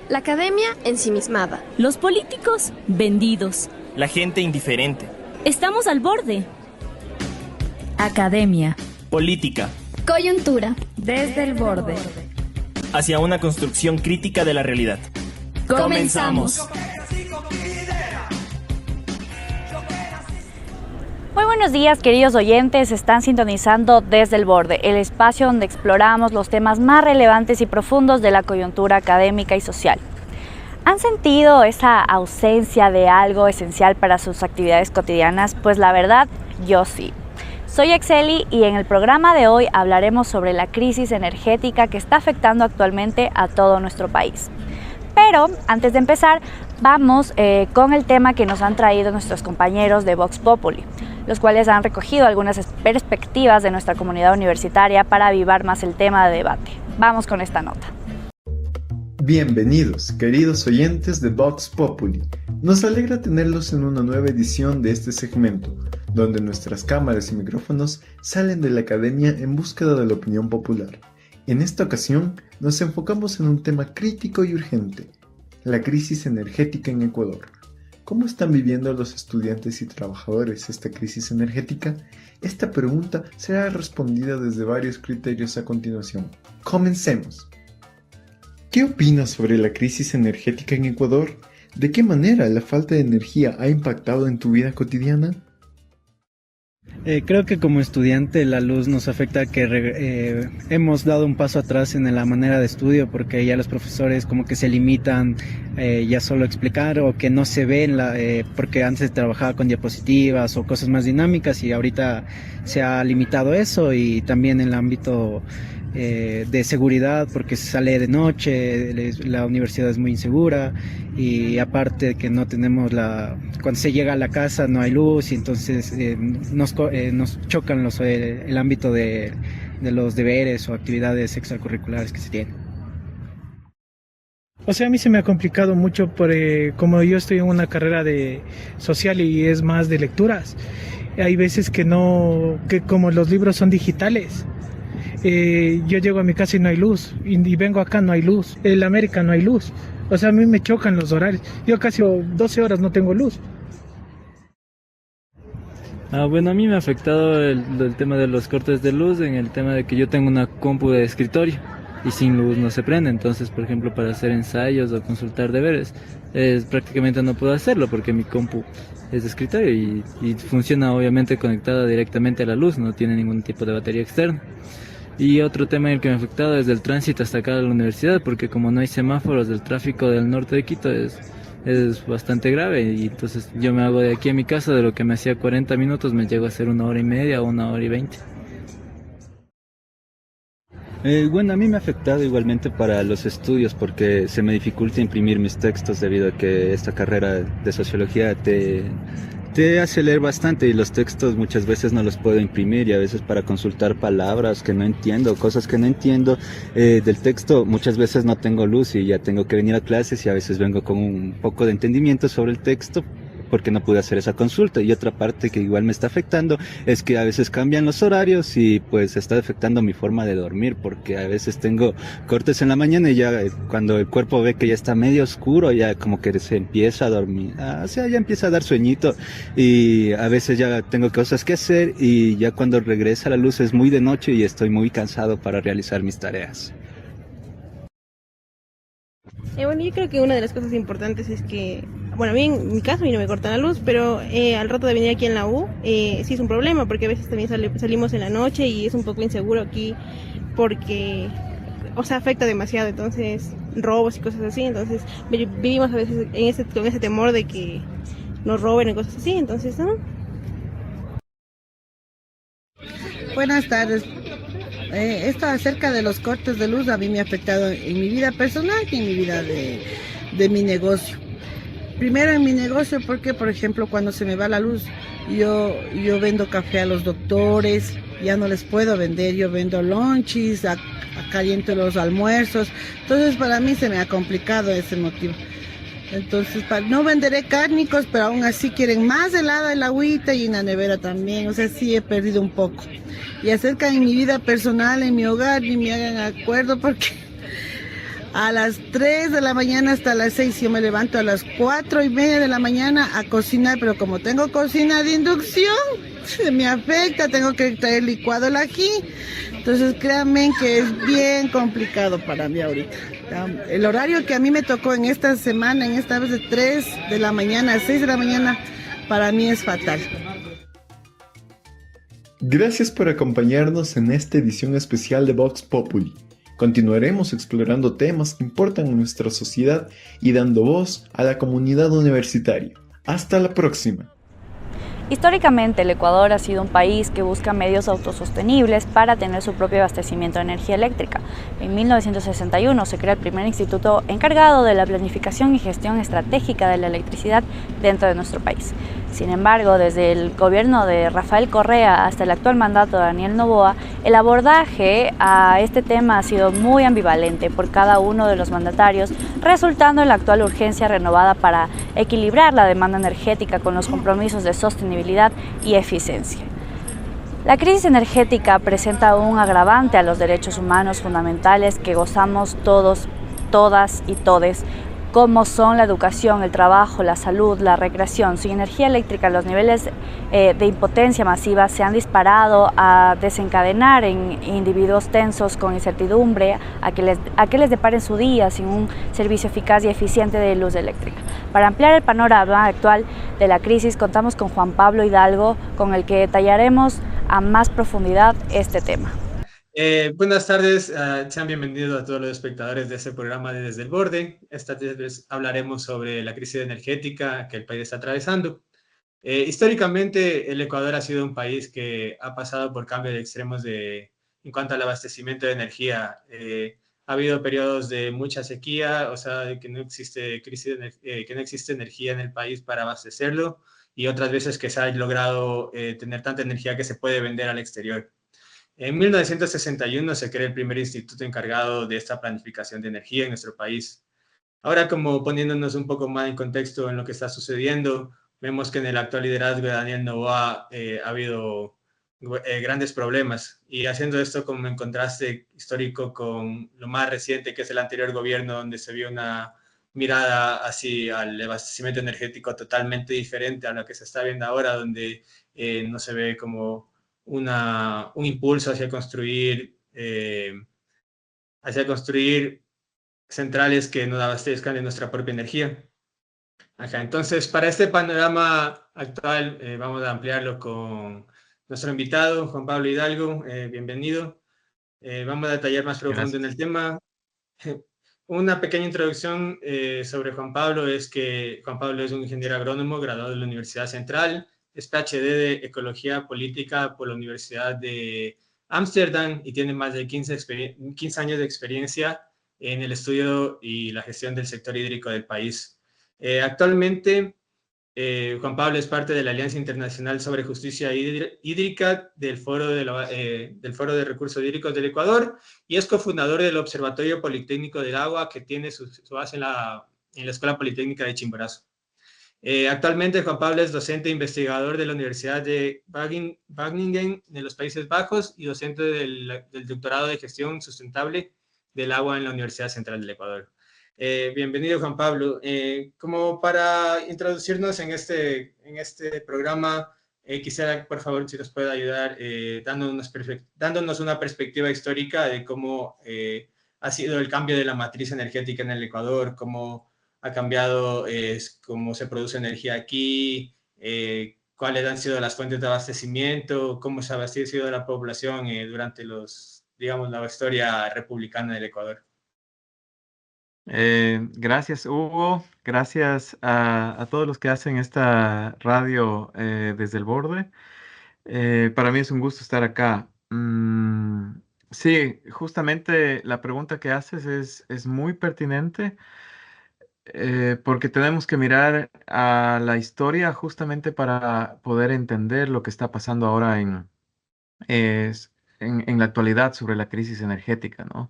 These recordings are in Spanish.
La academia ensimismada. Los políticos vendidos. La gente indiferente. Estamos al borde. Academia. Política. Coyuntura. Desde el borde. Hacia una construcción crítica de la realidad. Comenzamos. Muy buenos días, queridos oyentes. Están sintonizando Desde el Borde, el espacio donde exploramos los temas más relevantes y profundos de la coyuntura académica y social. ¿Han sentido esa ausencia de algo esencial para sus actividades cotidianas? Pues la verdad, yo sí. Soy Exeli y en el programa de hoy hablaremos sobre la crisis energética que está afectando actualmente a todo nuestro país. Pero antes de empezar, vamos con el tema que nos han traído nuestros compañeros de Vox Populi, los cuales han recogido algunas perspectivas de nuestra comunidad universitaria para avivar más el tema de debate. Vamos con esta nota. Bienvenidos, queridos oyentes de Vox Populi. Nos alegra tenerlos en una nueva edición de este segmento, donde nuestras cámaras y micrófonos salen de la academia en búsqueda de la opinión popular. En esta ocasión, nos enfocamos en un tema crítico y urgente, la crisis energética en Ecuador. ¿Cómo están viviendo los estudiantes y trabajadores esta crisis energética? Esta pregunta será respondida desde varios criterios a continuación. ¡Comencemos! ¿Qué opinas sobre la crisis energética en Ecuador? ¿De qué manera la falta de energía ha impactado en tu vida cotidiana? Creo que como estudiante la luz nos afecta, que hemos dado un paso atrás en la manera de estudio, porque ya los profesores como que se limitan ya solo a explicar, o que no se ven, porque antes trabajaba con diapositivas o cosas más dinámicas y ahorita se ha limitado eso. Y también en el ámbito de seguridad, porque se sale de noche, la universidad es muy insegura, y aparte que no tenemos cuando se llega a la casa no hay luz, y entonces nos chocan el ámbito de los deberes o actividades extracurriculares que se tienen. O sea, a mí se me ha complicado mucho como yo estoy en una carrera de social y es más de lecturas. Hay veces que como los libros son digitales, yo llego a mi casa y no hay luz, y vengo acá no hay luz, en la América no hay luz. O sea, a mí me chocan los horarios. Yo casi 12 horas no tengo luz. Bueno, a mí me ha afectado el tema de los cortes de luz, en el tema de que yo tengo una compu de escritorio y sin luz no se prende. Entonces, por ejemplo, para hacer ensayos o consultar deberes, prácticamente no puedo hacerlo porque mi compu es de escritorio y funciona obviamente conectada directamente a la luz, no tiene ningún tipo de batería externa. Y otro tema en el que me ha afectado es el tránsito hasta acá a la universidad, porque como no hay semáforos, el tráfico del norte de Quito es bastante grave, y entonces yo me hago de aquí a mi casa, de lo que me hacía 40 minutos me llego a hacer 1 hora y media o 1 hora y 20. Bueno, a mí me ha afectado igualmente para los estudios, porque se me dificulta imprimir mis textos debido a que esta carrera de sociología te hace leer bastante, y los textos muchas veces no los puedo imprimir, y a veces para consultar palabras que no entiendo, cosas que no entiendo del texto, muchas veces no tengo luz y ya tengo que venir a clases, y a veces vengo con un poco de entendimiento sobre el texto porque no pude hacer esa consulta. Y otra parte que igual me está afectando es que a veces cambian los horarios y pues está afectando mi forma de dormir, porque a veces tengo cortes en la mañana y ya cuando el cuerpo ve que ya está medio oscuro, ya como que se empieza a dormir, o sea, ya empieza a dar sueñito, y a veces ya tengo cosas que hacer, y ya cuando regresa la luz es muy de noche y estoy muy cansado para realizar mis tareas. Bueno, yo creo que una de las cosas importantes es que, bueno, a mí en mi caso a mí no me cortan la luz, pero al rato de venir aquí en la U sí es un problema, porque a veces también salimos en la noche y es un poco inseguro aquí porque, o sea, afecta demasiado, entonces robos y cosas así, entonces vivimos a veces con ese temor de que nos roben y cosas así, entonces, ¿no? Buenas tardes. Esto acerca de los cortes de luz a mí me ha afectado en mi vida personal y en mi vida de mi negocio. Primero en mi negocio porque, por ejemplo, cuando se me va la luz, yo vendo café a los doctores, ya no les puedo vender, yo vendo lonchis, caliento los almuerzos, entonces para mí se me ha complicado ese motivo. Entonces, no venderé cárnicos, pero aún así quieren más helada el agüita y en la nevera también, o sea, sí he perdido un poco. Y acerca de mi vida personal, en mi hogar, ni me hagan acuerdo porque A las 3 de la mañana hasta las 6 yo me levanto a las 4:30 de la mañana a cocinar, pero como tengo cocina de inducción, me afecta, tengo que traer licuado el ají. Entonces créanme que es bien complicado para mí ahorita. El horario que a mí me tocó en esta semana, en esta vez de 3 de la mañana a 6 de la mañana, para mí es fatal. Gracias por acompañarnos en esta edición especial de Vox Populi. Continuaremos explorando temas que importan a nuestra sociedad y dando voz a la comunidad universitaria. Hasta la próxima. Históricamente, el Ecuador ha sido un país que busca medios autosostenibles para tener su propio abastecimiento de energía eléctrica. En 1961 se crea el primer instituto encargado de la planificación y gestión estratégica de la electricidad dentro de nuestro país. Sin embargo, desde el gobierno de Rafael Correa hasta el actual mandato de Daniel Noboa, el abordaje a este tema ha sido muy ambivalente por cada uno de los mandatarios, resultando en la actual urgencia renovada para equilibrar la demanda energética con los compromisos de sostenibilidad y eficiencia. La crisis energética presenta un agravante a los derechos humanos fundamentales que gozamos todos, todas y todes, como son la educación, el trabajo, la salud, la recreación. Sin energía eléctrica, los niveles de impotencia masiva se han disparado a desencadenar en individuos tensos con incertidumbre a que les deparen su día sin un servicio eficaz y eficiente de luz eléctrica. Para ampliar el panorama actual de la crisis, contamos con Juan Pablo Hidalgo, con el que detallaremos a más profundidad este tema. Buenas tardes, sean bienvenidos a todos los espectadores de este programa de Desde el Borde. Esta vez hablaremos sobre la crisis energética que el país está atravesando. Históricamente, el Ecuador ha sido un país que ha pasado por cambios de extremos en cuanto al abastecimiento de energía. Ha habido periodos de mucha sequía, o sea, de que no existe que no existe energía en el país para abastecerlo, y otras veces que se ha logrado tener tanta energía que se puede vender al exterior. En 1961 se crea el primer instituto encargado de esta planificación de energía en nuestro país. Ahora, como poniéndonos un poco más en contexto en lo que está sucediendo, vemos que en el actual liderazgo de Daniel Noboa ha habido grandes problemas, y haciendo esto como en contraste histórico con lo más reciente, que es el anterior gobierno, donde se vio una mirada así al abastecimiento energético totalmente diferente a lo que se está viendo ahora, donde no se ve como un impulso hacia construir centrales que nos abastezcan de nuestra propia energía. Entonces, para este panorama actual, vamos a ampliarlo con nuestro invitado, Juan Pablo Hidalgo. Bienvenido. Vamos a detallar más profundo en el tema. Una pequeña introducción sobre Juan Pablo es que Juan Pablo es un ingeniero agrónomo graduado de la Universidad Central. Es PhD de Ecología Política por la Universidad de Ámsterdam y tiene más de 15 años de experiencia en el estudio y la gestión del sector hídrico del país. Actualmente, Juan Pablo es parte de la Alianza Internacional sobre Justicia Hídrica del Foro de Recursos Hídricos del Ecuador, y es cofundador del Observatorio Politécnico del Agua, que tiene su base en la Escuela Politécnica de Chimborazo. Actualmente Juan Pablo es docente e investigador de la Universidad de Wageningen de los Países Bajos y docente del doctorado de Gestión Sustentable del Agua en la Universidad Central del Ecuador. Bienvenido, Juan Pablo. Como para introducirnos en este programa, quisiera, por favor, si nos puede ayudar dándonos una perspectiva histórica de cómo ha sido el cambio de la matriz energética en el Ecuador, cómo ha cambiado cómo se produce energía aquí, cuáles han sido las fuentes de abastecimiento, cómo se ha abastecido la población durante la historia republicana del Ecuador. Gracias, Hugo. Gracias a todos los que hacen esta radio desde el borde. Para mí es un gusto estar acá. Sí, justamente la pregunta que haces es muy pertinente. Porque tenemos que mirar a la historia justamente para poder entender lo que está pasando ahora en la actualidad sobre la crisis energética, ¿no?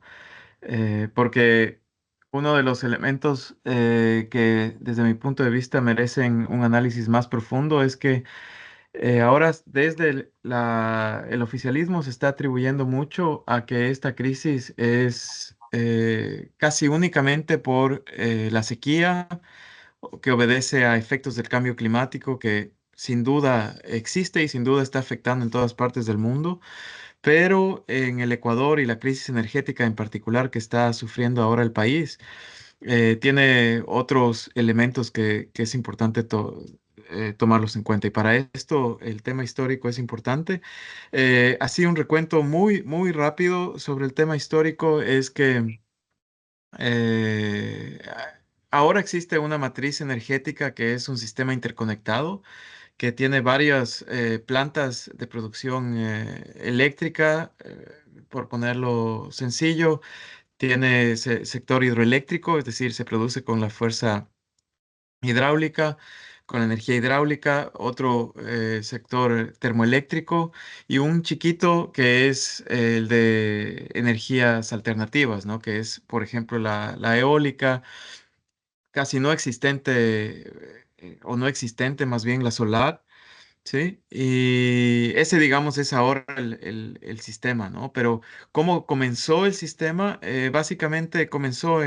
Porque uno de los elementos que desde mi punto de vista merecen un análisis más profundo es que ahora desde el oficialismo se está atribuyendo mucho a que esta crisis es casi únicamente por la sequía, que obedece a efectos del cambio climático que sin duda existe y sin duda está afectando en todas partes del mundo, pero en el Ecuador y la crisis energética en particular que está sufriendo ahora el país, tiene otros elementos que es importante tomarlos en cuenta. Y para esto el tema histórico es importante. Así un recuento muy, muy rápido sobre el tema histórico es que eh, ahora existe una matriz energética que es un sistema interconectado que tiene varias plantas de producción eléctrica, por ponerlo sencillo. Tiene sector hidroeléctrico, es decir, se produce con la fuerza hidráulica, con la energía hidráulica, otro sector termoeléctrico y un chiquito que es el de energías alternativas, ¿no? Que es, por ejemplo, la eólica, casi no existente o no existente, más bien la solar. Sí, y ese, digamos, es ahora el sistema, ¿no? Pero ¿cómo comenzó el sistema? Básicamente comenzó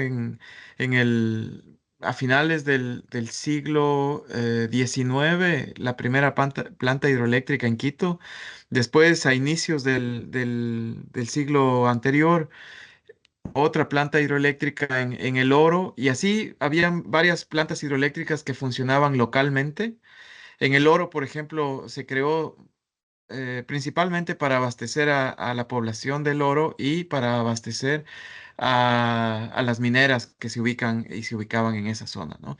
a finales del siglo XIX, la primera planta hidroeléctrica en Quito. Después, a inicios del siglo anterior, otra planta hidroeléctrica en El Oro, y así habían varias plantas hidroeléctricas que funcionaban localmente. En El Oro, por ejemplo, se creó principalmente para abastecer a la población del Oro y para abastecer a las mineras que se ubican y se ubicaban en esa zona, ¿no?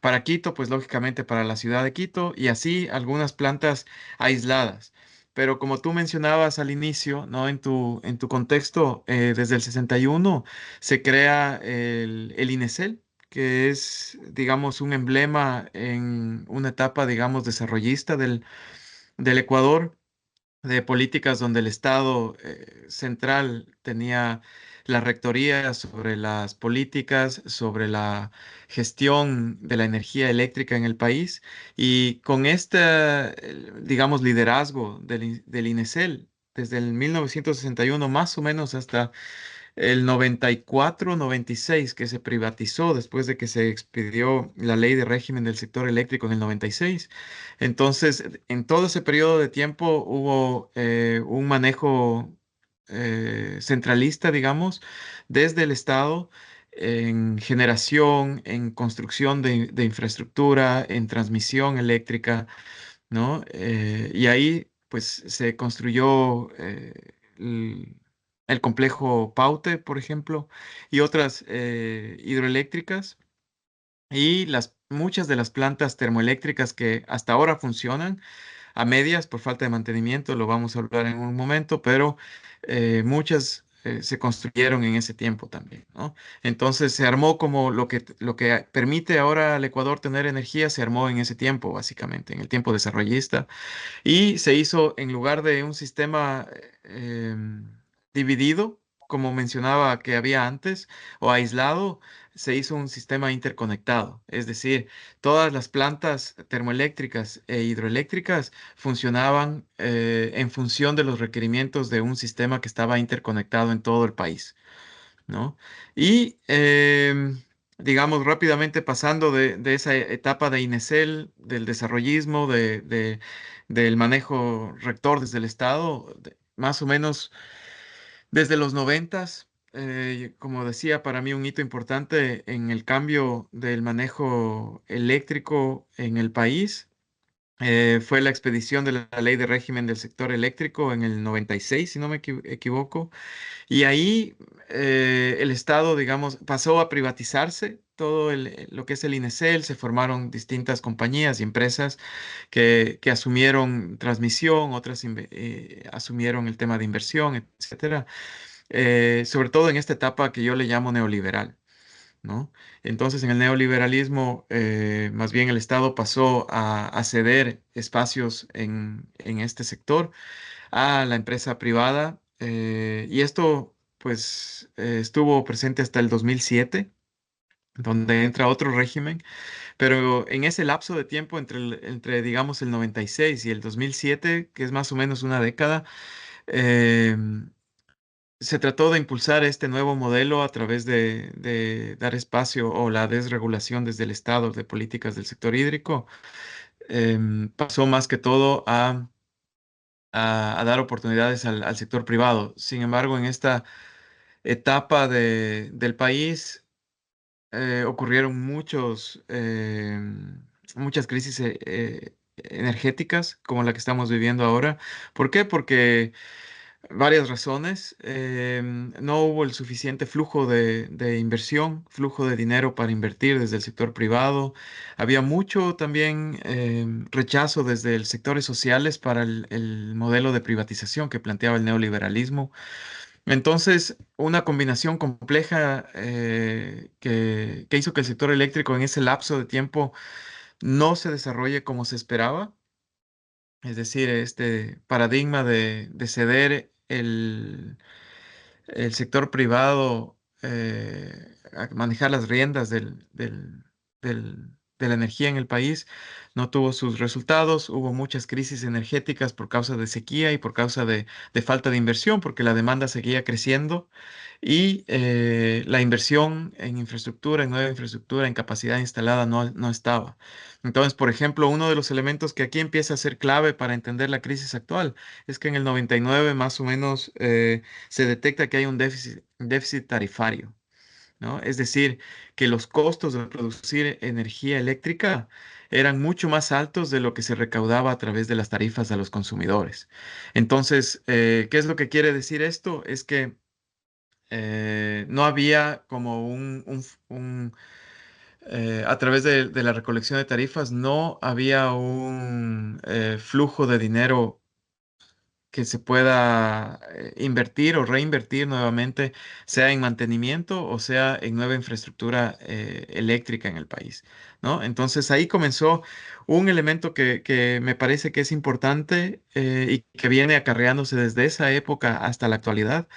Para Quito, pues lógicamente para la ciudad de Quito y así algunas plantas aisladas. Pero como tú mencionabas al inicio, ¿no? En tu contexto, desde el 61 se crea el INESEL, que es, digamos, un emblema en una etapa, digamos, desarrollista del Ecuador, de políticas donde el Estado central tenía la rectoría sobre las políticas, sobre la gestión de la energía eléctrica en el país. Y con este, digamos, liderazgo del INESEL, desde el 1961 más o menos hasta el 94, 96, que se privatizó después de que se expidió la ley de régimen del sector eléctrico en el 96. Entonces, en todo ese periodo de tiempo hubo un manejo centralista, digamos, desde el Estado en generación, en construcción de infraestructura, en transmisión eléctrica, ¿no? Y ahí, pues, se construyó el complejo Paute, por ejemplo, y otras hidroeléctricas y muchas de las plantas termoeléctricas que hasta ahora funcionan a medias por falta de mantenimiento, lo vamos a hablar en un momento, pero muchas se construyeron en ese tiempo también, ¿no? Entonces se armó como lo que permite ahora al Ecuador tener energía, se armó en ese tiempo, básicamente, en el tiempo desarrollista. Y se hizo en lugar de un sistema dividido, como mencionaba que había antes, o aislado, se hizo un sistema interconectado. Es decir, todas las plantas termoeléctricas e hidroeléctricas funcionaban en función de los requerimientos de un sistema que estaba interconectado en todo el país, ¿no? Y digamos rápidamente pasando de esa etapa de INESEL, del desarrollismo, del manejo rector desde el Estado, más o menos desde los noventas, como decía, para mí un hito importante en el cambio del manejo eléctrico en el país. Fue la expedición de la ley de régimen del sector eléctrico en el 96, si no me equivoco, y ahí el Estado, digamos, pasó a privatizarse todo lo que es el INESEL, se formaron distintas compañías y empresas que asumieron transmisión, otras asumieron el tema de inversión, etcétera. Sobre todo en esta etapa que yo le llamo neoliberal, ¿no? Entonces, en el neoliberalismo, más bien el Estado pasó a ceder espacios en este sector a la empresa privada, y esto pues estuvo presente hasta el 2007, donde entra otro régimen, pero en ese lapso de tiempo entre digamos el 96 y el 2007, que es más o menos una década, eh, se trató de impulsar este nuevo modelo a través de dar espacio o la desregulación desde el Estado de políticas del sector hídrico. Pasó más que todo a dar oportunidades al sector privado. Sin embargo, en esta etapa del país ocurrieron muchas crisis energéticas como la que estamos viviendo ahora. ¿Por qué? Porque varias razones. No hubo el suficiente flujo de inversión, flujo de dinero para invertir desde el sector privado. Había mucho también rechazo desde los sectores sociales para el modelo de privatización que planteaba el neoliberalismo. Entonces, una combinación compleja que hizo que el sector eléctrico en ese lapso de tiempo no se desarrolle como se esperaba. Es decir, este paradigma de ceder el sector privado a manejar las riendas de la energía en el país no tuvo sus resultados. Hubo muchas crisis energéticas por causa de sequía y por causa de falta de inversión, porque la demanda seguía creciendo y la inversión en infraestructura, en nueva infraestructura, en capacidad instalada no estaba. Entonces, por ejemplo, uno de los elementos que aquí empieza a ser clave para entender la crisis actual es que en el 99 más o menos se detecta que hay un déficit tarifario, ¿no? Es decir, que los costos de producir energía eléctrica eran mucho más altos de lo que se recaudaba a través de las tarifas a los consumidores. Entonces, ¿qué es lo que quiere decir esto? Es que no había como a través de la recolección de tarifas, no había un flujo de dinero que se pueda invertir o reinvertir nuevamente, sea en mantenimiento o sea en nueva infraestructura eléctrica en el país, ¿no? Entonces ahí comenzó un elemento que me parece que es importante y que viene acarreándose desde esa época hasta la actualidad.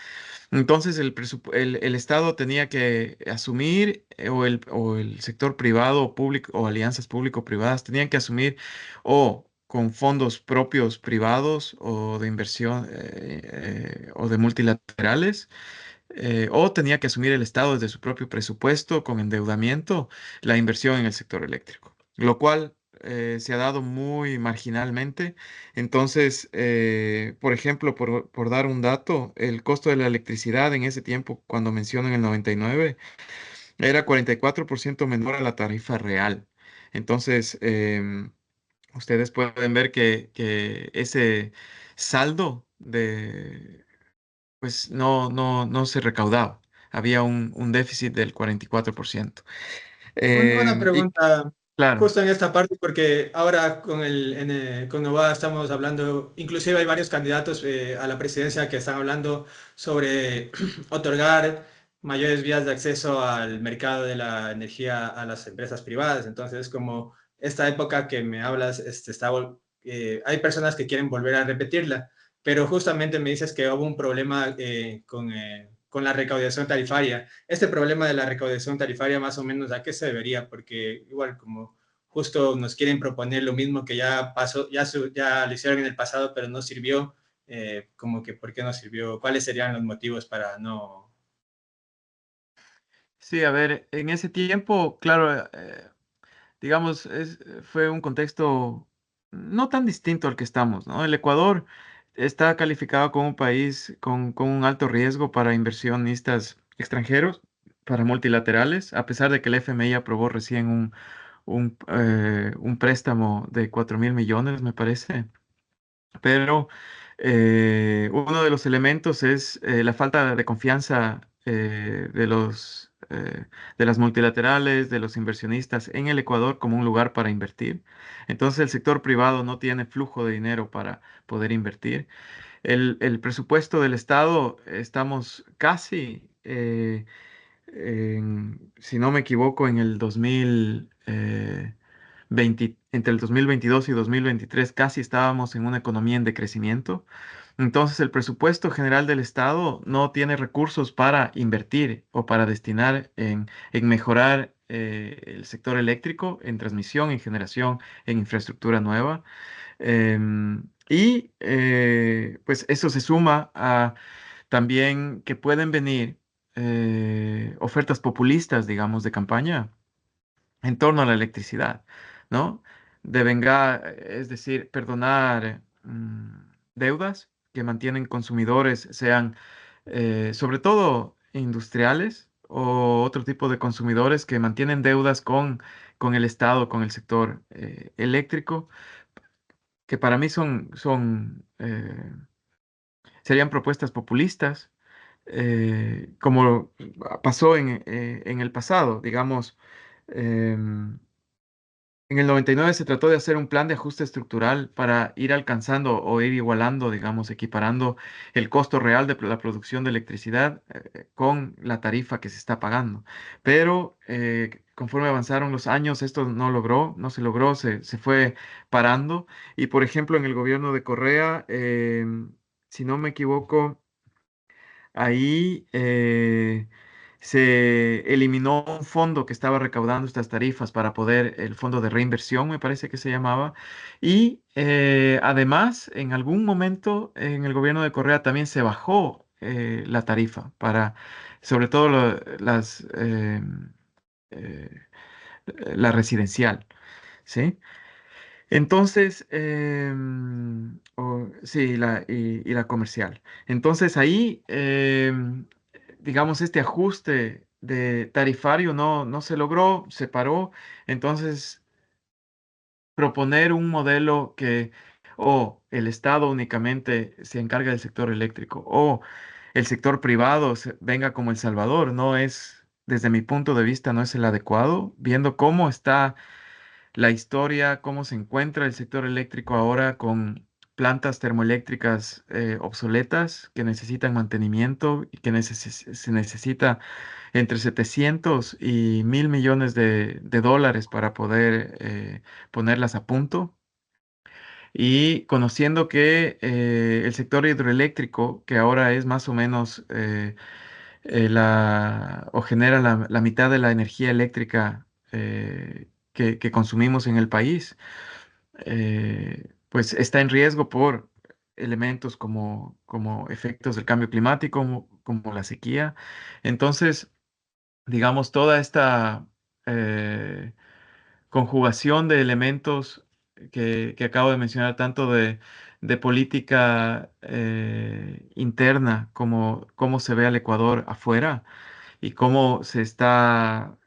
Entonces el Estado tenía que asumir, o el sector privado o público, o alianzas público-privadas tenían que asumir o con fondos propios privados o de inversión o de multilaterales, o tenía que asumir el Estado desde su propio presupuesto con endeudamiento la inversión en el sector eléctrico, lo cual se ha dado muy marginalmente. Entonces, por ejemplo, por dar un dato, el costo de la electricidad en ese tiempo, cuando menciono en el 99, era 44% menor a la tarifa real. Entonces, ustedes pueden ver que ese saldo pues no se recaudaba. Había un déficit del 44%. Una Y pregunta claro. justo en esta parte, porque ahora con Novada estamos hablando, inclusive hay varios candidatos a la presidencia que están hablando sobre otorgar mayores vías de acceso al mercado de la energía a las empresas privadas. Entonces, como esta época que me hablas, hay personas que quieren volver a repetirla, pero justamente me dices que hubo un problema con la recaudación tarifaria. Este problema de la recaudación tarifaria, más o menos, ¿a qué se debería? Porque igual como justo nos quieren proponer lo mismo que ya pasó, ya lo hicieron en el pasado, pero no sirvió, como que ¿por qué no sirvió? ¿Cuáles serían los motivos para no? Sí, a ver, en ese tiempo, claro, digamos, fue un contexto no tan distinto al que estamos, ¿no? El Ecuador está calificado como un país con un alto riesgo para inversionistas extranjeros, para multilaterales, a pesar de que el FMI aprobó recién un préstamo de 4.000 millones, me parece. Pero uno de los elementos es la falta de confianza de las multilaterales, de los inversionistas en el Ecuador como un lugar para invertir. Entonces el sector privado no tiene flujo de dinero para poder invertir. El presupuesto del Estado, estamos casi, si no me equivoco, en el 2020, entre el 2022 y 2023 casi estábamos en una economía en decrecimiento. Entonces el presupuesto general del Estado no tiene recursos para invertir o para destinar en mejorar el sector eléctrico, en transmisión, en generación, en infraestructura nueva. Pues eso se suma a también que pueden venir ofertas populistas, digamos, de campaña en torno a la electricidad, ¿no? Devengar, es decir, perdonar deudas que mantienen consumidores, sean sobre todo industriales o otro tipo de consumidores que mantienen deudas con el Estado, con el sector eléctrico, que para mí serían propuestas populistas, como pasó en el pasado, digamos. em, En el 99 se trató de hacer un plan de ajuste estructural para ir alcanzando o ir igualando, digamos, equiparando el costo real de la producción de electricidad con la tarifa que se está pagando. Pero conforme avanzaron los años, esto no se logró, se fue parando. Y por ejemplo, en el gobierno de Correa, si no me equivoco, ahí se eliminó un fondo que estaba recaudando estas tarifas para poder, el fondo de reinversión, me parece que se llamaba. Y además, en algún momento en el gobierno de Correa también se bajó la tarifa para, sobre todo eh, la residencial, ¿sí? Entonces, sí, y la comercial. Entonces ahí, digamos, este ajuste de tarifario no se logró, se paró. Entonces, proponer un modelo que o el Estado únicamente se encarga del sector eléctrico o el sector privado venga como El Salvador, no es, desde mi punto de vista, no es el adecuado, viendo cómo está la historia, cómo se encuentra el sector eléctrico ahora con plantas termoeléctricas obsoletas que necesitan mantenimiento y que se necesita entre 700 y 1.000 millones de dólares para poder ponerlas a punto. Y conociendo que el sector hidroeléctrico, que ahora es más o menos o genera la mitad de la energía eléctrica que consumimos en el país, pues está en riesgo por elementos como efectos del cambio climático, como la sequía. Entonces, digamos, toda esta eh, conjugación de elementos que acabo de mencionar, tanto de política interna como cómo se ve al Ecuador afuera y cómo se está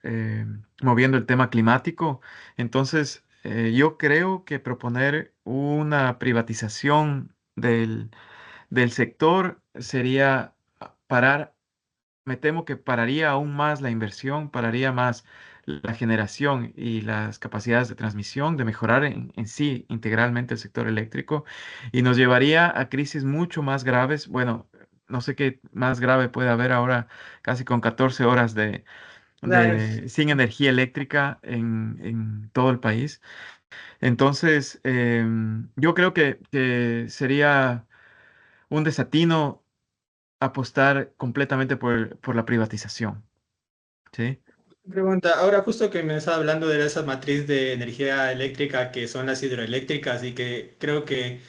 moviendo el tema climático. Entonces, yo creo que proponer una privatización del sector sería parar. Me temo que pararía aún más la inversión, pararía más la generación y las capacidades de transmisión, de mejorar en sí integralmente el sector eléctrico y nos llevaría a crisis mucho más graves. Bueno, no sé qué más grave puede haber ahora, casi con 14 horas Claro. sin energía eléctrica en todo el país. Entonces, yo creo que sería un desatino apostar completamente por la privatización. ¿Sí? Pregunta, ahora justo que me estaba hablando de esa matriz de energía eléctrica que son las hidroeléctricas y que creo que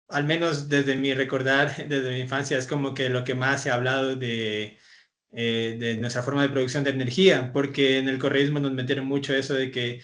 al menos desde mi recordar, desde mi infancia, es como que lo que más se ha hablado de nuestra forma de producción de energía, porque en el correísmo nos metieron mucho eso de que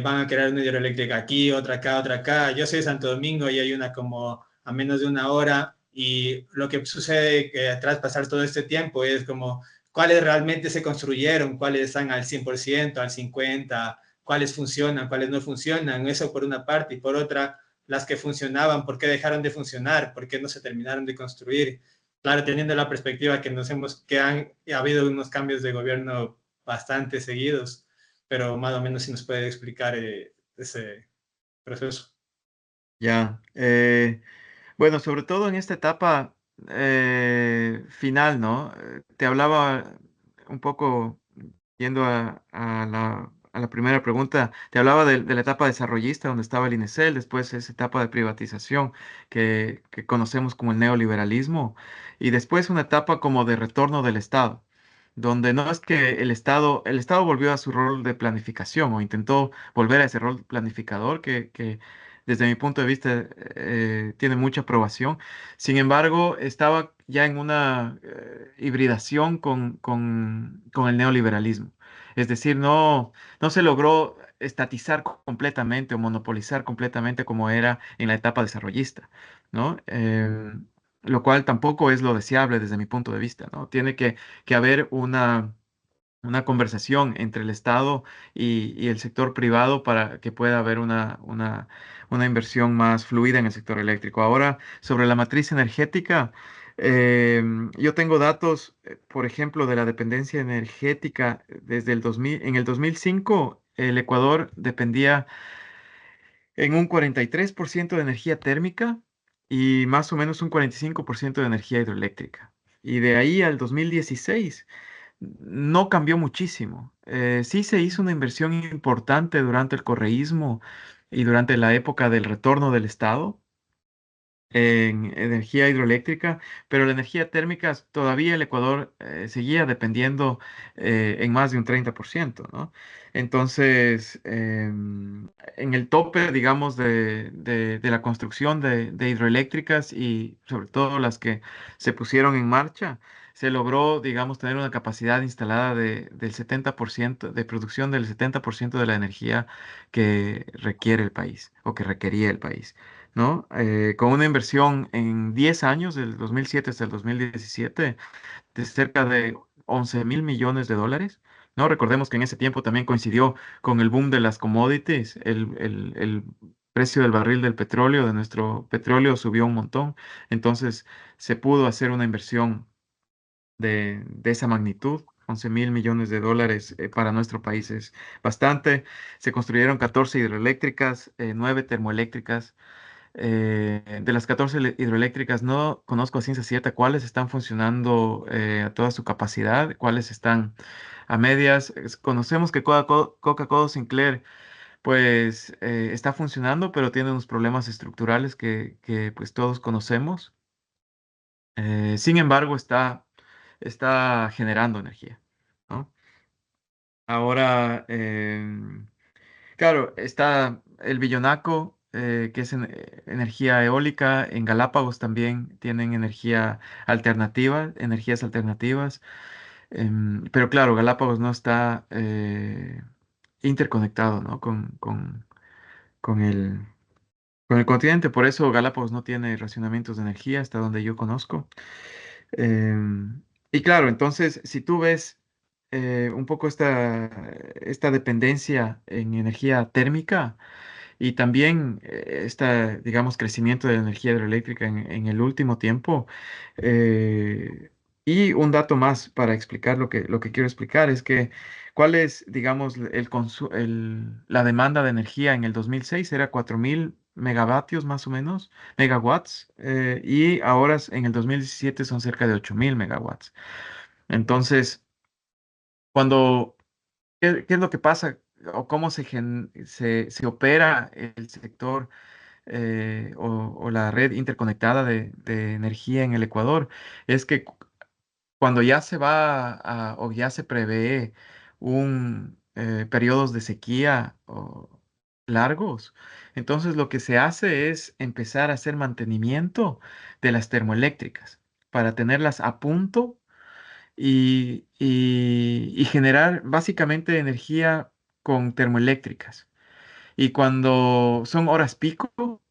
van a crear una hidroeléctrica aquí, otra acá, otra acá. Yo soy de Santo Domingo y hay una como a menos de una hora y lo que sucede que tras pasar todo este tiempo es como cuáles realmente se construyeron, cuáles están al 100%, al 50%, cuáles funcionan, cuáles no funcionan, eso por una parte, y por otra, las que funcionaban, por qué dejaron de funcionar, por qué no se terminaron de construir. Claro, teniendo la perspectiva que han ha habido unos cambios de gobierno bastante seguidos, pero más o menos si nos puede explicar ese proceso. Ya. Bueno, sobre todo en esta etapa final, ¿no? Te hablaba un poco, yendo a la primera pregunta, te hablaba de la etapa desarrollista donde estaba el INESEL, después esa etapa de privatización que conocemos como el neoliberalismo, y después una etapa como de retorno del Estado, donde no es que el Estado volvió a su rol de planificación o intentó volver a ese rol planificador que desde mi punto de vista, tiene mucha aprobación. Sin embargo, estaba ya en una hibridación con el neoliberalismo. Es decir, no se logró estatizar completamente o monopolizar completamente como era en la etapa desarrollista, ¿no? Lo cual tampoco es lo deseable desde mi punto de vista, ¿no? Tiene que haber una conversación entre el Estado y el sector privado para que pueda haber una inversión más fluida en el sector eléctrico. Ahora, sobre la matriz energética, yo tengo datos, por ejemplo, de la dependencia energética desde el 2000. En el 2005, el Ecuador dependía en un 43% de energía térmica y más o menos un 45% de energía hidroeléctrica. Y de ahí al 2016 no cambió muchísimo. Sí se hizo una inversión importante durante el correísmo y durante la época del retorno del Estado en energía hidroeléctrica, pero la energía térmica todavía el Ecuador seguía dependiendo en más de un 30%, ¿no? Entonces, en el tope, digamos, de la construcción de hidroeléctricas y sobre todo las que se pusieron en marcha, se logró, digamos, tener una capacidad instalada del 70%, de producción del 70% de la energía que requiere el país o que requería el país, ¿no? Con una inversión en 10 años, del 2007 hasta el 2017, de cerca de 11.000 millones de dólares, ¿no? Recordemos que en ese tiempo también coincidió con el boom de las commodities, el precio del barril del petróleo, de nuestro petróleo, subió un montón, entonces se pudo hacer una inversión de esa magnitud. 11.000 millones de dólares para nuestro país es bastante. Se construyeron 14 hidroeléctricas, 9 termoeléctricas. De las 14 hidroeléctricas no conozco a ciencia cierta cuáles están funcionando a toda su capacidad, cuáles están a medias. Conocemos que Coca-Cola Sinclair pues está funcionando, pero tiene unos problemas estructurales que pues todos conocemos. Sin embargo, está generando energía, ¿no? Ahora, claro, está el Billonaco, que es energía eólica. En Galápagos también tienen energía alternativa, energías alternativas. Pero claro, Galápagos no está interconectado, ¿no? Con con el continente. Por eso Galápagos no tiene racionamientos de energía hasta donde yo conozco. Y claro, entonces, si tú ves un poco esta dependencia en energía térmica y también digamos, crecimiento de la energía hidroeléctrica en el último tiempo, eh, y un dato más para explicar lo que quiero explicar es que cuál es, digamos, la demanda de energía en el 2006 era 4.000 megavatios más o menos, megawatts, y ahora en el 2017 son cerca de 8.000 megawatts. Entonces, cuando, ¿qué es lo que pasa o cómo se opera el sector o la red interconectada de energía en el Ecuador? Es que cuando ya se va o ya se prevé un periodos de sequía largos, entonces lo que se hace es empezar a hacer mantenimiento de las termoeléctricas para tenerlas a punto y generar básicamente energía con termoeléctricas. Y cuando son horas pico,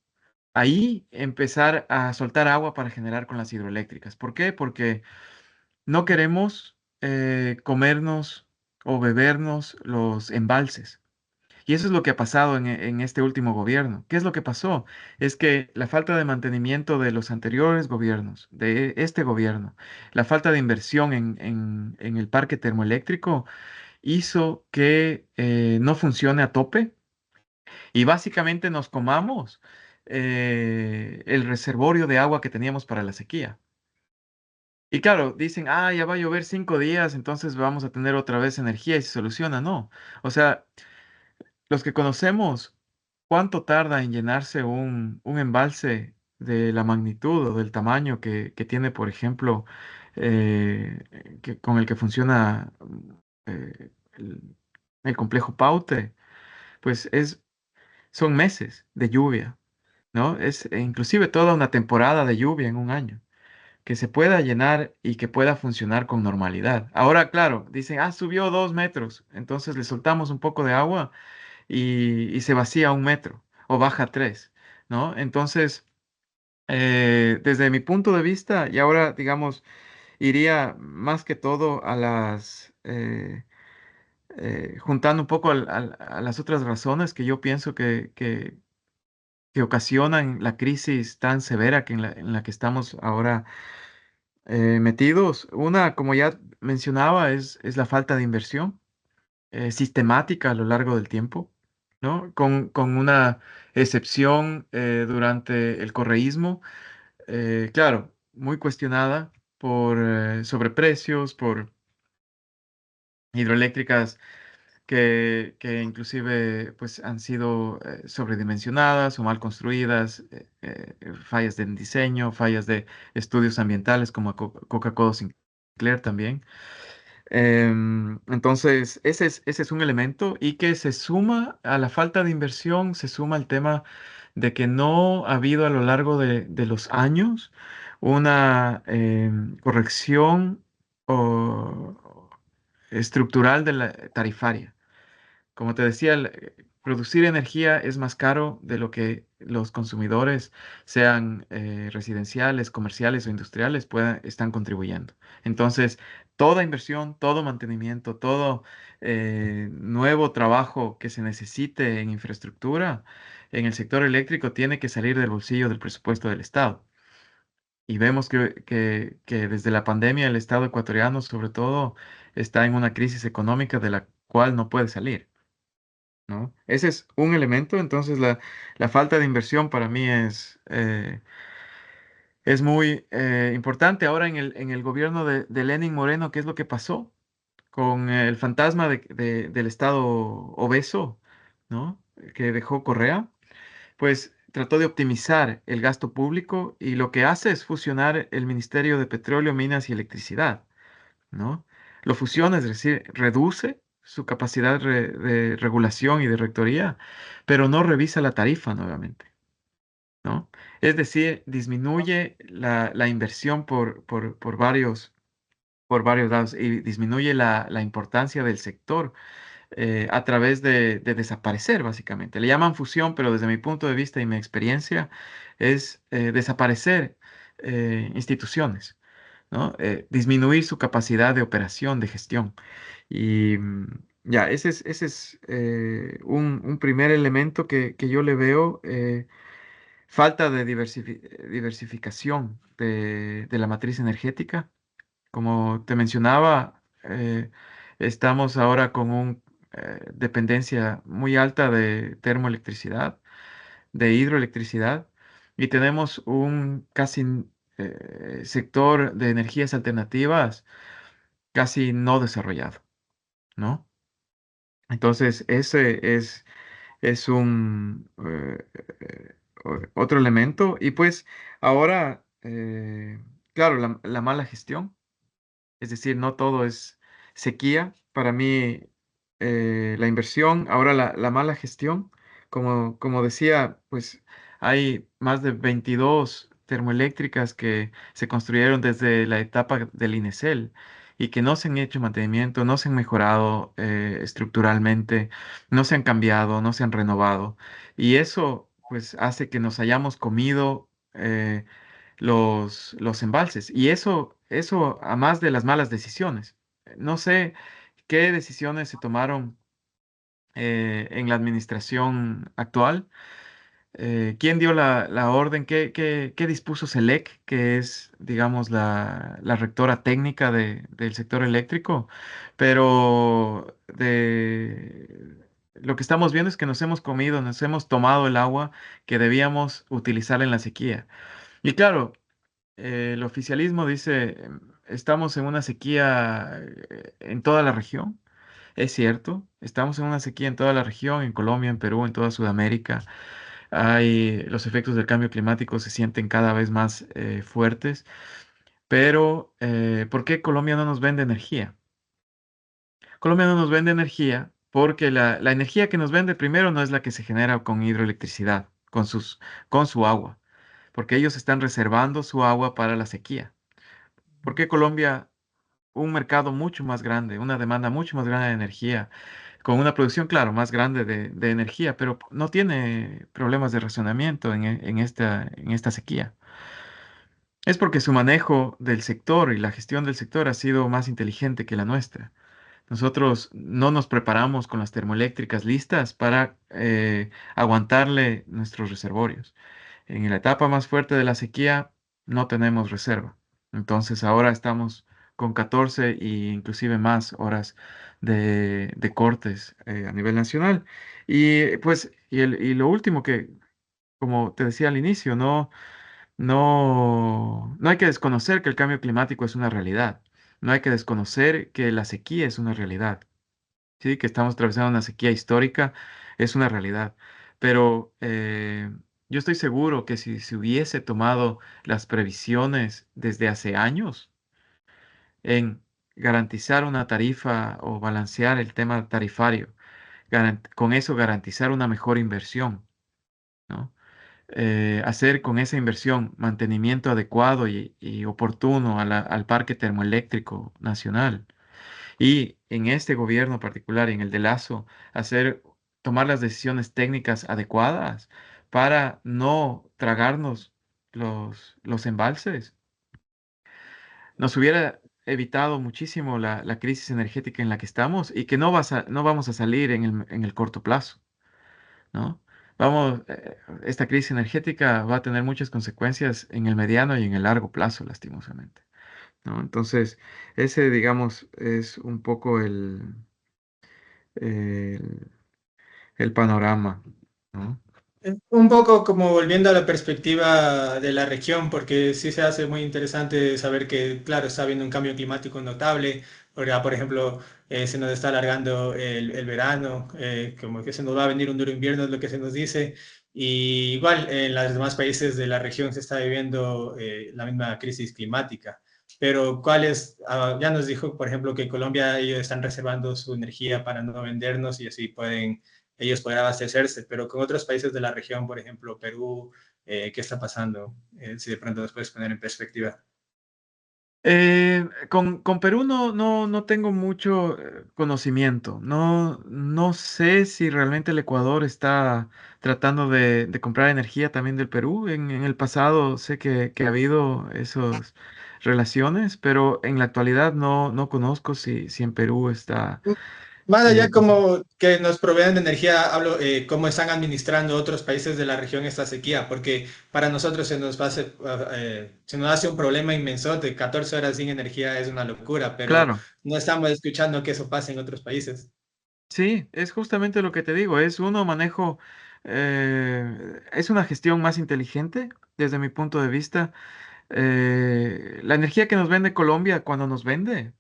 ahí empezar a soltar agua para generar con las hidroeléctricas. ¿Por qué? Porque no queremos comernos o bebernos los embalses. Y eso es lo que ha pasado en este último gobierno. ¿Qué es lo que pasó? Es que la falta de mantenimiento de los anteriores gobiernos, de este gobierno, la falta de inversión en el parque termoeléctrico hizo que no funcione a tope y básicamente nos comamos el reservorio de agua que teníamos para la sequía. Y claro, dicen, ya va a llover 5 días, entonces vamos a tener otra vez energía y se soluciona. No. O sea, los que conocemos cuánto tarda en llenarse un embalse de la magnitud o del tamaño que tiene, por ejemplo, con el que funciona el complejo Paute, pues son meses de lluvia. ¿no? Es inclusive toda una temporada de lluvia en un año, que se pueda llenar y que pueda funcionar con normalidad. Ahora, claro, dicen, subió 2 metros, entonces le soltamos un poco de agua y se vacía 1 metro o baja 3, ¿no? Entonces, desde mi punto de vista, y ahora, digamos, iría más que todo a juntando un poco a las otras razones que yo pienso que ocasionan la crisis tan severa en la que estamos ahora metidos. Una, como ya mencionaba, es la falta de inversión sistemática a lo largo del tiempo, ¿no? Con una excepción durante el correísmo, claro, muy cuestionada por sobreprecios, por hidroeléctricas que inclusive pues, han sido sobredimensionadas o mal construidas, fallas de diseño, fallas de estudios ambientales como Coca-Cola Sinclair también. Entonces, ese es un elemento y que se suma a la falta de inversión, se suma al tema de que no ha habido a lo largo de los años una corrección estructural de la tarifaria. Como te decía, producir energía es más caro de lo que los consumidores, sean residenciales, comerciales o industriales, están contribuyendo. Entonces, toda inversión, todo mantenimiento, todo nuevo trabajo que se necesite en infraestructura en el sector eléctrico tiene que salir del bolsillo del presupuesto del Estado. Y vemos que desde la pandemia el Estado ecuatoriano, sobre todo, está en una crisis económica de la cual no puede salir. ¿No? Ese es un elemento, entonces la falta de inversión para mí es muy importante. Ahora en el gobierno de Lenin Moreno, ¿qué es lo que pasó? Con el fantasma del Estado obeso, ¿no? Que dejó Correa, pues trató de optimizar el gasto público y lo que hace es fusionar el Ministerio de Petróleo, Minas y Electricidad, ¿no? Lo fusiona, es decir, reduce su capacidad de regulación y de rectoría, pero no revisa la tarifa nuevamente, ¿no? Es decir, disminuye la inversión por varios lados y disminuye la importancia del sector a través de desaparecer, básicamente. Le llaman fusión, pero desde mi punto de vista y mi experiencia es desaparecer instituciones, ¿no? Disminuir su capacidad de operación, de gestión. Y ya, ese es un primer elemento que yo le veo, falta de diversificación de la matriz energética. Como te mencionaba, estamos ahora con una dependencia muy alta de termoelectricidad, de hidroelectricidad, y tenemos un casi sector de energías alternativas casi no desarrollado, ¿no? Entonces, ese es un otro elemento. Y pues ahora, claro, la mala gestión. Es decir, no todo es sequía. Para mí, la inversión, ahora la mala gestión, como decía, pues hay más de 22 termoeléctricas que se construyeron desde la etapa del INESEL y que no se han hecho mantenimiento, no se han mejorado estructuralmente, no se han cambiado, no se han renovado. Y eso, pues, hace que nos hayamos comido los embalses. Y eso a más de las malas decisiones. No sé qué decisiones se tomaron en la administración actual. ¿Quién dio la orden? ¿Qué dispuso SELEC, que es, digamos, la rectora técnica del sector eléctrico? Pero lo que estamos viendo es que nos hemos tomado el agua que debíamos utilizar en la sequía. Y claro, el oficialismo dice, estamos en una sequía en toda la región. Es cierto, estamos en una sequía en toda la región, en Colombia, en Perú, en toda Sudamérica. Los efectos del cambio climático se sienten cada vez más fuertes. Pero, ¿por qué Colombia no nos vende energía? Colombia no nos vende energía porque la energía que nos vende primero no es la que se genera con hidroelectricidad, con con su agua, porque ellos están reservando su agua para la sequía. ¿Por qué Colombia, un mercado mucho más grande, una demanda mucho más grande de energía, con una producción, claro, más grande de energía, pero no tiene problemas de racionamiento en esta sequía? Es porque su manejo del sector y la gestión del sector ha sido más inteligente que la nuestra. Nosotros no nos preparamos con las termoeléctricas listas para aguantarle nuestros reservorios. En la etapa más fuerte de la sequía no tenemos reserva. Entonces ahora estamos con 14 e inclusive más horas de cortes a nivel nacional. Y pues, y lo último que, como te decía al inicio, no hay que desconocer que el cambio climático es una realidad. No hay que desconocer que la sequía es una realidad. Sí, que estamos atravesando una sequía histórica es una realidad. Pero yo estoy seguro que si se hubiese tomado las previsiones desde hace años en garantizar una tarifa o balancear el tema tarifario, con eso garantizar una mejor inversión, ¿no? Hacer con esa inversión mantenimiento adecuado y oportuno al parque termoeléctrico nacional. Y en este gobierno particular y en el de Lazo, tomar las decisiones técnicas adecuadas para no tragarnos los embalses, nos hubiera evitado muchísimo la crisis energética en la que estamos y que no vamos a salir en el corto plazo, ¿no? Esta crisis energética va a tener muchas consecuencias en el mediano y en el largo plazo, lastimosamente, ¿no? Entonces, ese, digamos, es un poco el, el panorama, ¿no? Un poco como volviendo a la perspectiva de la región, porque sí se hace muy interesante saber que, claro, está habiendo un cambio climático notable. Porque, por ejemplo, se nos está alargando el verano, como que se nos va a venir un duro invierno, es lo que se nos dice. Y igual en los demás países de la región se está viviendo la misma crisis climática. Pero ya nos dijo, por ejemplo, que Colombia ellos están reservando su energía para no vendernos y así ellos podrán abastecerse, pero con otros países de la región, por ejemplo, Perú, ¿qué está pasando? Si de pronto nos puedes poner en perspectiva. Con Perú no tengo mucho conocimiento. No sé si realmente el Ecuador está tratando de comprar energía también del Perú. En el pasado sé que ha habido esas relaciones, pero en la actualidad no conozco si en Perú está... Más allá como que nos proveen de energía, hablo cómo están administrando otros países de la región esta sequía, porque para nosotros se nos hace un problema inmenso de 14 horas sin energía, es una locura, pero Claro. no estamos escuchando que eso pase en otros países. Sí, es justamente lo que te digo, es una gestión más inteligente desde mi punto de vista. La energía que nos vende Colombia cuando nos vende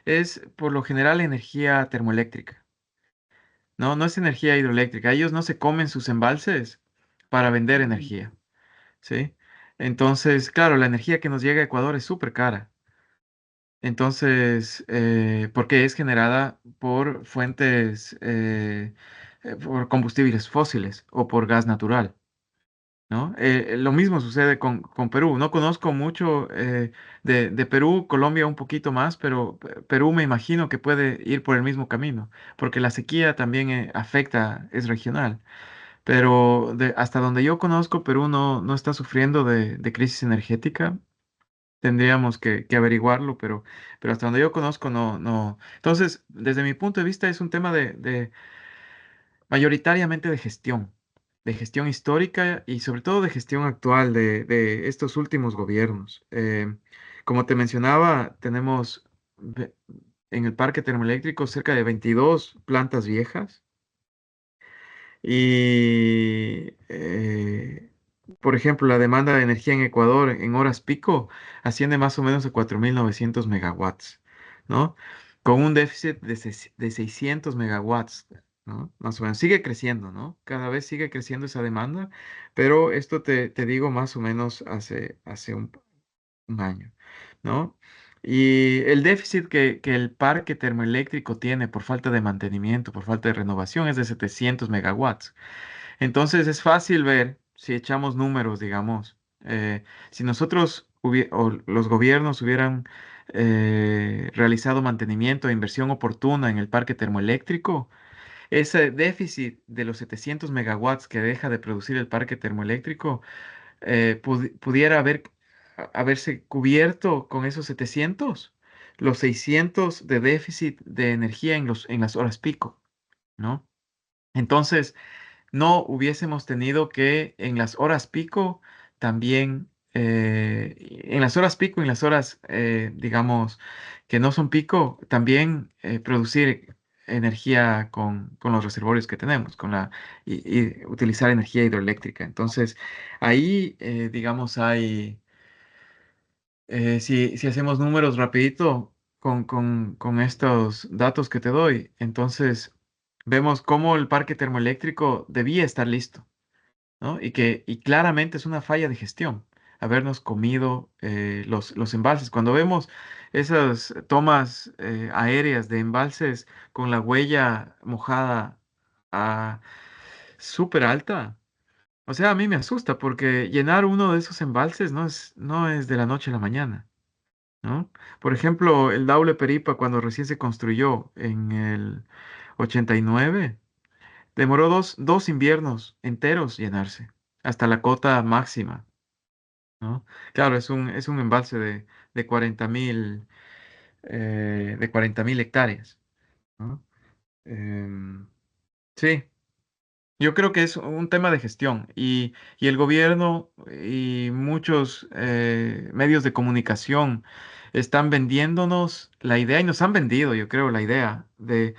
es por lo general energía termoeléctrica, ¿no? No es energía hidroeléctrica. Ellos no se comen sus embalses para vender energía, ¿sí? Entonces, claro, la energía que nos llega a Ecuador es súper cara. Entonces, porque es generada por por combustibles fósiles o por gas natural, ¿no? Lo mismo sucede con Perú. No conozco mucho de Perú, Colombia un poquito más, pero Perú me imagino que puede ir por el mismo camino, porque la sequía también afecta, es regional. Pero hasta donde yo conozco, Perú no está sufriendo de crisis energética. Tendríamos que averiguarlo, pero hasta donde yo conozco, no. Entonces, desde mi punto de vista, es un tema mayoritariamente de gestión histórica y sobre todo de gestión actual de estos últimos gobiernos. Como te mencionaba, tenemos en el parque termoeléctrico cerca de 22 plantas viejas y por ejemplo, la demanda de energía en Ecuador en horas pico asciende más o menos a 4.900 megawatts, ¿no? Con un déficit de 600 megawatts, ¿no? Más o menos. Sigue creciendo, ¿no? Cada vez sigue creciendo esa demanda, pero esto te digo más o menos hace un año, ¿no? Y el déficit que el parque termoeléctrico tiene por falta de mantenimiento, por falta de renovación, es de 700 megawatts. Entonces es fácil ver, si echamos números, digamos, si nosotros o los gobiernos hubieran realizado mantenimiento e inversión oportuna en el parque termoeléctrico, ese déficit de los 700 megawatts que deja de producir el parque termoeléctrico pudiera haberse cubierto con esos 700 los 600 de déficit de energía en las horas pico, ¿no? Entonces, no hubiésemos tenido que en las horas pico también, en las horas pico y en las horas, digamos, que no son pico, también producir energía con los reservorios que tenemos, y utilizar energía hidroeléctrica. Entonces, ahí, digamos, si hacemos números rapidito con estos datos que te doy, entonces vemos cómo el parque termoeléctrico debía estar listo, ¿no? Y claramente es una falla de gestión habernos comido los embalses. Cuando vemos esas tomas aéreas de embalses con la huella mojada ah, súper alta, o sea, a mí me asusta porque llenar uno de esos embalses no es de la noche a la mañana, ¿no? Por ejemplo, el Daule Peripa, cuando recién se construyó en el 89, demoró dos inviernos enteros llenarse, hasta la cota máxima, ¿no? Claro, es un embalse de 40.000 de 40.000 hectáreas, ¿no? Em, sí, yo creo que es un tema de gestión y el gobierno y muchos medios de comunicación están vendiéndonos la idea y nos han vendido, yo creo, la idea de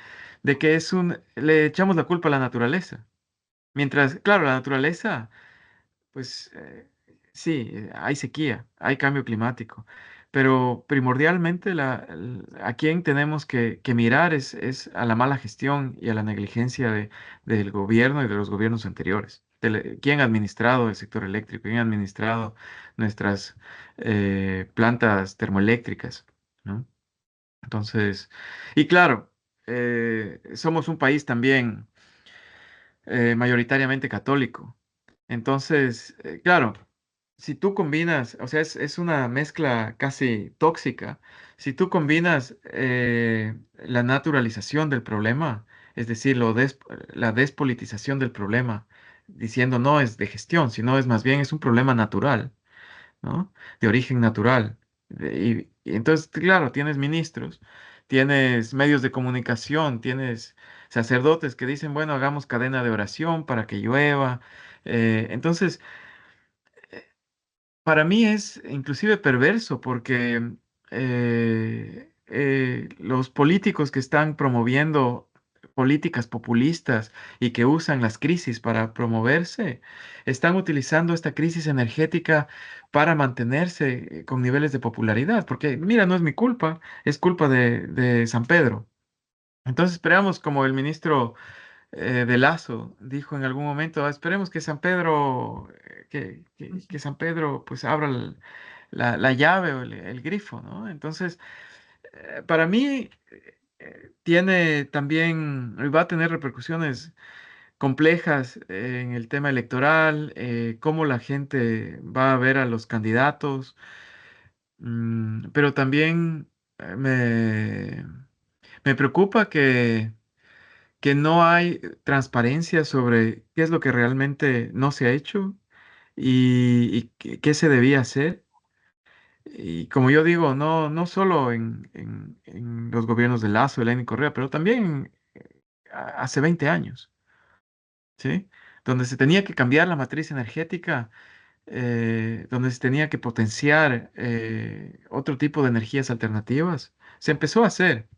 que le echamos la culpa a la naturaleza. Mientras, claro, la naturaleza, pues sí, hay sequía, hay cambio climático, pero primordialmente a quien tenemos que mirar es a la mala gestión y a la negligencia del gobierno y de los gobiernos anteriores. ¿Quién ha administrado el sector eléctrico? ¿Quién ha administrado nuestras plantas termoeléctricas? ¿No? Entonces, y claro, somos un país también mayoritariamente católico. Entonces, claro, si tú combinas, o sea, es una mezcla casi tóxica, si tú combinas la naturalización del problema, es decir, la despolitización del problema, diciendo no es de gestión, sino es más bien es un problema natural, ¿no? De origen natural. Y entonces, claro, tienes ministros, tienes medios de comunicación, tienes sacerdotes que dicen, bueno, hagamos cadena de oración para que llueva. Entonces, para mí es inclusive perverso porque los políticos que están promoviendo políticas populistas y que usan las crisis para promoverse, están utilizando esta crisis energética para mantenerse con niveles de popularidad. Porque, mira, no es mi culpa, es culpa de San Pedro. Entonces esperamos, como el ministro de Lazo dijo en algún momento: "Ah, esperemos que San Pedro, que San Pedro pues abra la llave o el grifo", ¿no? Entonces, para mí tiene también, va a tener repercusiones complejas en el tema electoral, cómo la gente va a ver a los candidatos, pero también me preocupa que no hay transparencia sobre qué es lo que realmente no se ha hecho y qué se debía hacer. Y como yo digo, no solo en los gobiernos de Lazo, de Lenin Correa, pero también hace 20 años, ¿sí? Donde se tenía que cambiar la matriz energética, donde se tenía que potenciar otro tipo de energías alternativas. Se empezó a hacer,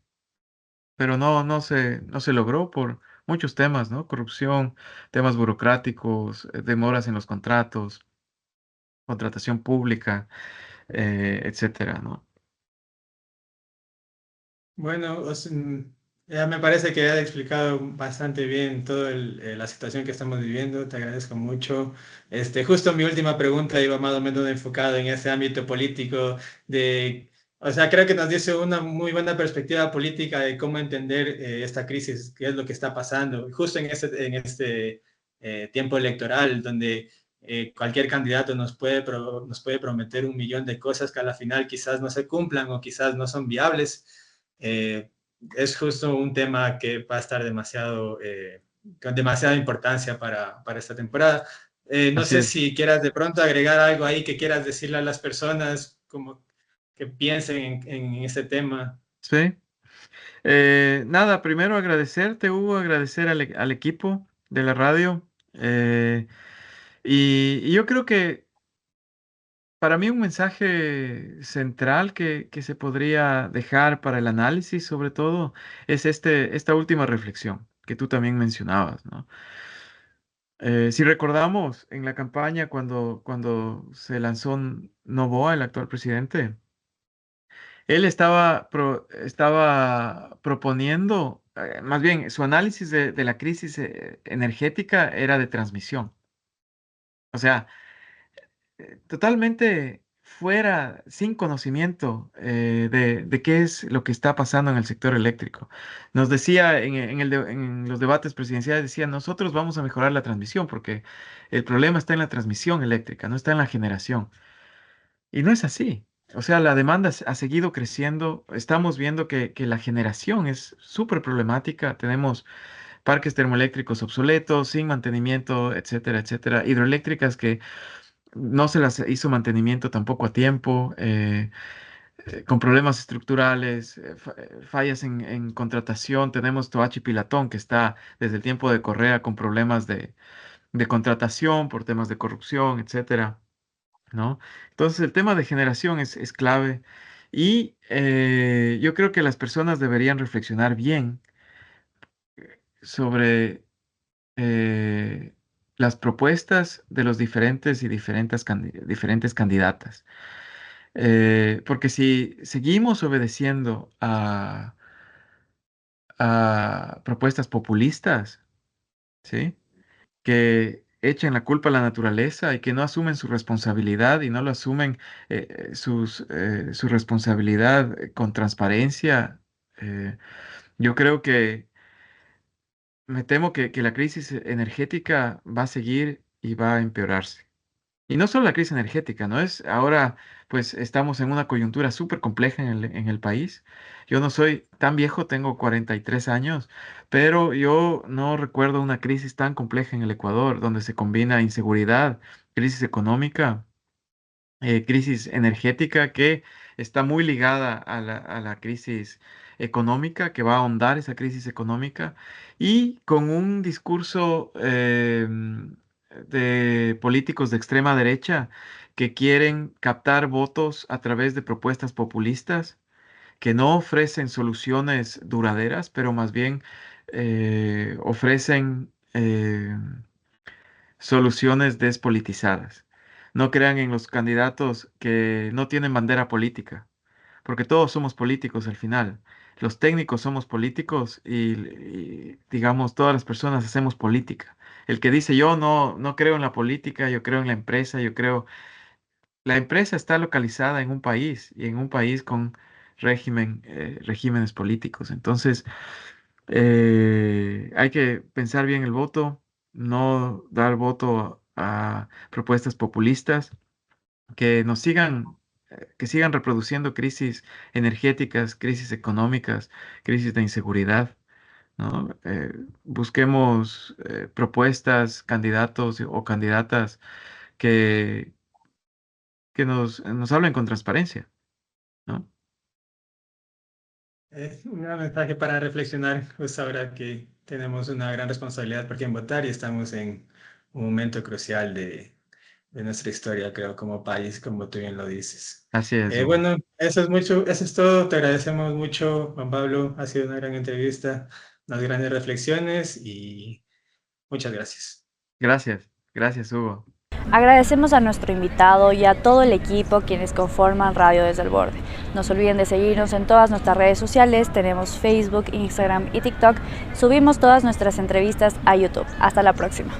pero no se logró por muchos temas, ¿no? Corrupción, temas burocráticos, demoras en los contratos, contratación pública, etcétera, ¿no? Bueno, ya me parece que has explicado bastante bien toda la situación que estamos viviendo. Te agradezco mucho. Justo mi última pregunta iba más o menos enfocada en ese ámbito político o sea, creo que nos dice una muy buena perspectiva política de cómo entender esta crisis, qué es lo que está pasando, justo en este tiempo electoral, donde cualquier candidato nos puede prometer 1.000.000 de cosas que a la final quizás no se cumplan o quizás no son viables. Es justo un tema que va a estar con demasiada importancia para esta temporada. No sé si quieras de pronto agregar algo ahí que quieras decirle a las personas como que piensen en este tema. Sí. Nada, primero agradecerte, Hugo, agradecer al equipo de la radio. Y yo creo que para mí un mensaje central que se podría dejar para el análisis, sobre todo, es esta última reflexión que tú también mencionabas, ¿no? Si recordamos en la campaña cuando se lanzó Noboa, el actual presidente, él estaba proponiendo, más bien, su análisis de la crisis energética era de transmisión. O sea, totalmente fuera, sin conocimiento de qué es lo que está pasando en el sector eléctrico. Nos decía en los debates presidenciales, decía, nosotros vamos a mejorar la transmisión porque el problema está en la transmisión eléctrica, no está en la generación. Y no es así. O sea, la demanda ha seguido creciendo. Estamos viendo que la generación es súper problemática. Tenemos parques termoeléctricos obsoletos, sin mantenimiento, etcétera, etcétera. Hidroeléctricas que no se las hizo mantenimiento tampoco a tiempo, con problemas estructurales, fallas en contratación. Tenemos Toachi Pilatón, que está desde el tiempo de Correa con problemas de contratación por temas de corrupción, etcétera, ¿no? Entonces el tema de generación es clave y yo creo que las personas deberían reflexionar bien sobre las propuestas de los diferentes candidatas. Porque si seguimos obedeciendo a propuestas populistas, ¿sí?, que echen la culpa a la naturaleza y que no asumen su responsabilidad y no lo asumen su responsabilidad con transparencia, yo creo que me temo que la crisis energética va a seguir y va a empeorarse. Y no solo la crisis energética, ¿no? Ahora, pues estamos en una coyuntura súper compleja en el país. Yo no soy tan viejo, tengo 43 años, pero yo no recuerdo una crisis tan compleja en el Ecuador, donde se combina inseguridad, crisis económica, crisis energética, que está muy ligada a la crisis económica, que va a ahondar esa crisis económica, y con un discurso de políticos de extrema derecha que quieren captar votos a través de propuestas populistas que no ofrecen soluciones duraderas, pero más bien ofrecen soluciones despolitizadas. No crean en los candidatos que no tienen bandera política, porque todos somos políticos al final. Los técnicos somos políticos y digamos, todas las personas hacemos política. El que dice yo no creo en la política, yo creo en la empresa, la empresa está localizada en un país y en un país con regímenes políticos. Entonces, hay que pensar bien el voto, no dar voto a propuestas populistas que sigan reproduciendo crisis energéticas, crisis económicas, crisis de inseguridad, ¿no? Busquemos propuestas, candidatos o candidatas que nos hablen con transparencia, ¿no? Un gran mensaje para reflexionar, pues ahora que tenemos una gran responsabilidad por quién votar y estamos en un momento crucial de nuestra historia, creo, como país, como tú bien lo dices. Así es. Bueno, eso es todo. Te agradecemos mucho, Juan Pablo. Ha sido una gran entrevista, unas grandes reflexiones y muchas gracias. Gracias, Hugo. Agradecemos a nuestro invitado y a todo el equipo quienes conforman Radio Desde el Borde. No se olviden de seguirnos en todas nuestras redes sociales, tenemos Facebook, Instagram y TikTok. Subimos todas nuestras entrevistas a YouTube. Hasta la próxima.